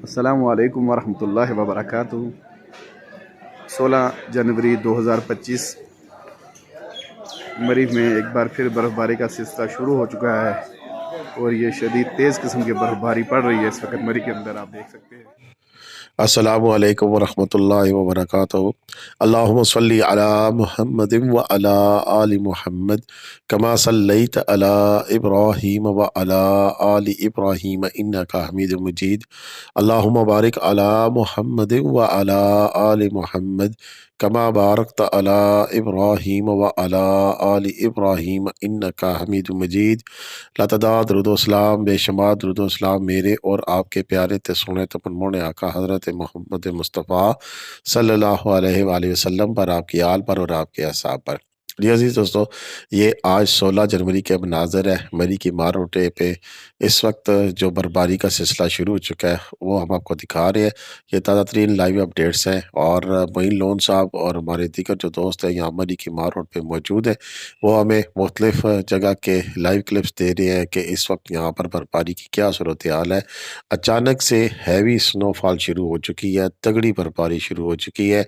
السلام علیکم ورحمۃ اللہ وبرکاتہ۔ 16 جنوری 2025 مری میں ایک بار پھر برف باری کا سلسلہ شروع ہو چکا ہے اور یہ شدید تیز قسم کی برف باری پڑ رہی ہے اس وقت مری کے اندر، آپ دیکھ سکتے ہیں۔ السلام علیکم ورحمۃ اللہ وبرکاتہ۔ اللہم صلی علی محمد وعلی آل محمد کما صلیت علی ابراہیم وعلی آل ابراہیم انک حمید مجید۔ اللہم بارک علی محمد وعلی آل محمد کما بارکت علی ابراہیم وعلی آل ابراہیم انک حمید مجید۔ لاتعداد درود و اسلام، بے شمار درود و اسلام میرے اور آپ کے پیارے تے سونے تے منمونے آقا حضرت محمد مصطفیٰ صلی اللہ علیہ وآلہ وسلم پر، آپ کی آل پر اور آپ کے اصحاب پر۔ جی عزیز دوستو، یہ آج 16 جنوری کے مناظر ہے مری کی ماروٹے پہ۔ اس وقت جو برفباری کا سلسلہ شروع ہو چکا ہے وہ ہم آپ کو دکھا رہے ہیں۔ یہ تازہ ترین لائیو اپڈیٹس ہیں، اور معین لون صاحب اور ہمارے دیگر جو دوست ہیں یہاں مری کی ماروٹ پہ موجود ہیں، وہ ہمیں مختلف جگہ کے لائیو کلپس دے رہے ہیں کہ اس وقت یہاں پر برفباری کی کیا صورتحال ہے۔ اچانک سے ہیوی سنو فال شروع ہو چکی ہے، تگڑی برفباری شروع ہو چکی ہے،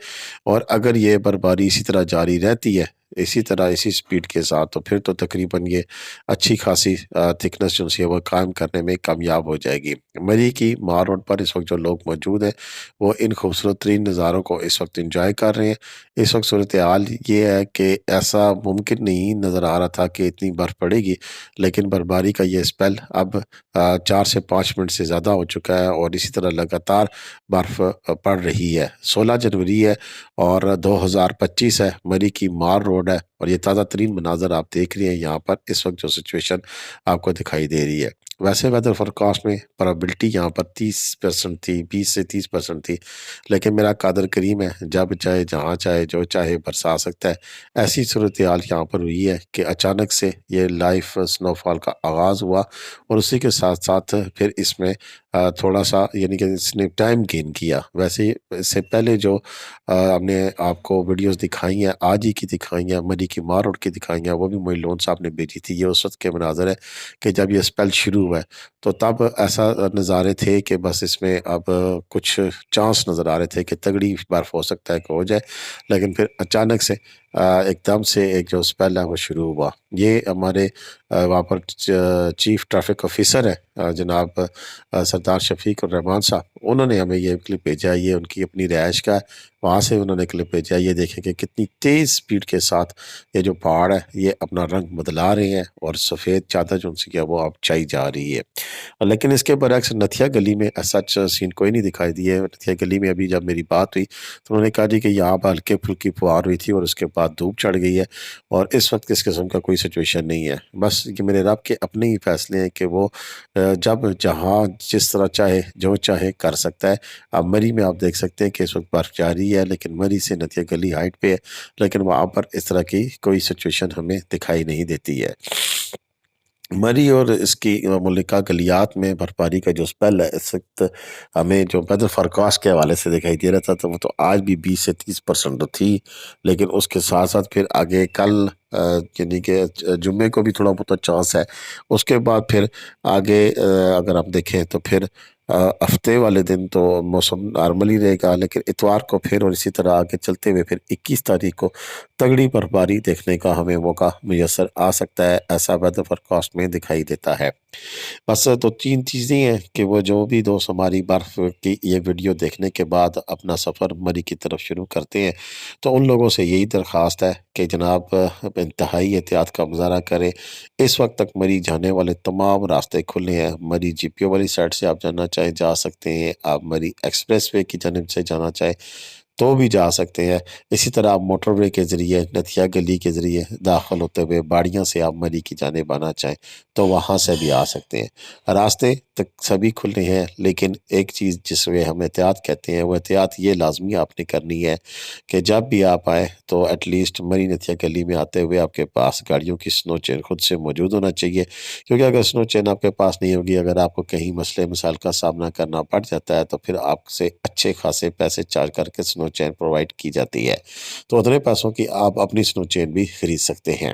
اور اگر یہ برفباری اسی طرح جاری رہتی ہے، اسی طرح اسی سپیڈ کے ساتھ، تو پھر تو تقریباً یہ اچھی خاصی تھکنس جو ہے وہ قائم کرنے میں کامیاب ہو جائے گی۔ مری کی مار روڈ پر اس وقت جو لوگ موجود ہیں وہ ان خوبصورت ترین نظاروں کو اس وقت انجوائے کر رہے ہیں۔ اس وقت صورتحال یہ ہے کہ ایسا ممکن نہیں نظر آ رہا تھا کہ اتنی برف پڑے گی، لیکن برفباری کا یہ اسپیل اب 4 سے 5 منٹ سے زیادہ ہو چکا ہے، اور اسی طرح لگاتار برف پڑ رہی ہے۔ 16 جنوری ہے اور 2025 ہے، مری کی مار روڈ ہے، اور یہ تازہ ترین مناظر آپ دیکھ رہے ہیں یہاں پر اس وقت جو سچویشن آپ کو دکھائی دے رہی ہے۔ ویسے ویدر فورکاسٹ میں پرابلٹی یہاں پر 30% تھی، 20 سے 30% تھی، لیکن میرا قادر کریم ہے، جب چاہے جہاں چاہے جو چاہے برسا سکتا ہے۔ ایسی صورتحال یہاں پر ہوئی ہے کہ اچانک سے یہ لائف سنو فال کا آغاز ہوا، اور اسی کے ساتھ ساتھ پھر اس میں تھوڑا سا یعنی کہ اس نے ٹائم گین کیا۔ ویسے اس سے پہلے جو ہم نے آپ کو ویڈیوز دکھائی ہیں، آج ہی کی دکھائی ہیں، مری کی مار روڈ کی دکھائی ہیں، وہ بھی معین لون صاحب نے بھیجی تھی۔ یہ اس وقت کے مناظر ہے کہ جب یہ اسپیل شروع ہوا ہے، تو تب ایسا نظارے تھے کہ بس اس میں اب کچھ چانس نظر آ رہے تھے کہ تگڑی برف ہو سکتا ہے کہ ہو جائے، لیکن پھر اچانک سے ایک دم سے ایک جو اسپیل ہے وہ شروع ہوا۔ یہ ہمارے وہاں پر چیف ٹریفک آفیسر ہے جناب سردار شفیق الرحمان صاحب، انہوں نے ہمیں یہ کلپ بھیجا ہے، یہ ان کی اپنی رہائش کا ہے، وہاں سے انہوں نے کلپ بھیجا ہے۔ یہ دیکھیں کہ کتنی تیز سپیڈ کے ساتھ یہ جو پہاڑ ہے یہ اپنا رنگ بدلا رہے ہیں، اور سفید چادر جو ان سے کیا وہ اب چھائی جا رہی ہے۔ لیکن اس کے برعکس نتھیا گلی میں سچ سین کوئی نہیں دکھائی دی ہے۔ نتھیا گلی میں ابھی جب میری بات ہوئی تو انہوں نے کہا جی کہ یہاں پر ہلکے پھلکی فوار ہوئی تھی، اور اس کے بعد دھوپ چڑھ گئی ہے، اور اس وقت اس قسم کا کوئی سچویشن نہیں ہے۔ بس یہ میرے رب کے اپنے ہی فیصلے ہیں کہ وہ جب جہاں جس طرح چاہے جو چاہے کر سکتا ہے۔ اب مری میں آپ دیکھ سکتے ہیں کہ اس وقت برف جاری ہے، لیکن مری سے نتھیا گلی ہائٹ پہ ہے، لیکن وہاں پر اس طرح کی کوئی سچویشن ہمیں دکھائی نہیں دیتی ہے۔ مری اور اس کی ملکہ گلیات میں برفباری کا جو اسپیل ہے اس وقت ہمیں جو ویدر فورکاسٹ کے حوالے سے دکھائی دے رہا تھا، تو وہ تو آج بھی 20 سے 30% تھی، لیکن اس کے ساتھ ساتھ پھر آگے کل یعنی کہ جمعے کو بھی تھوڑا بہت چانس ہے، اس کے بعد پھر آگے اگر آپ دیکھیں تو پھر ہفتے والے دن تو موسم نارمل ہی رہے گا، لیکن اتوار کو پھر اور اسی طرح آگے چلتے ہوئے پھر 21 تاریخ کو تگڑی برفباری دیکھنے کا ہمیں موقع میسر آ سکتا ہے، ایسا ویدر فورکاسٹ میں دکھائی دیتا ہے۔ بس تو 3 چیزیں ہیں کہ وہ جو بھی دوست ہماری برف کی یہ ویڈیو دیکھنے کے بعد اپنا سفر مری کی طرف شروع کرتے ہیں، تو ان لوگوں سے یہی درخواست ہے کہ جناب انتہائی احتیاط کا مظاہرہ کریں۔ اس وقت تک مری جانے والے تمام راستے کھلے ہیں۔ مری جی پی او والی سائڈ سے آپ جانا چاہیں جا سکتے ہیں، آپ مری ایکسپریس وے کی جانب سے جانا چاہیں تو بھی جا سکتے ہیں، اسی طرح آپ موٹر وے کے ذریعے نتھیا گلی کے ذریعے داخل ہوتے ہوئے باڑیاں سے آپ مری کی جانب آنا چاہیں تو وہاں سے بھی آ سکتے ہیں۔ راستے تک سبھی کھلے ہیں، لیکن ایک چیز جس میں ہم احتیاط کہتے ہیں وہ احتیاط یہ لازمی آپ نے کرنی ہے کہ جب بھی آپ آئیں تو ایٹ لیسٹ مری نتھیا گلی میں آتے ہوئے آپ کے پاس گاڑیوں کی سنو چین خود سے موجود ہونا چاہیے، کیونکہ اگر سنو چین آپ کے پاس نہیں ہوگی، اگر آپ کو کہیں مسئلے مسائل کا سامنا کرنا پڑ جاتا ہے تو پھر آپ سے اچھے خاصے پیسے چارج کر کے سنو چین پرووائڈ کی جاتی ہے، تو اتنے پیسوں کی آپ اپنی سنو چین بھی خرید سکتے ہیں۔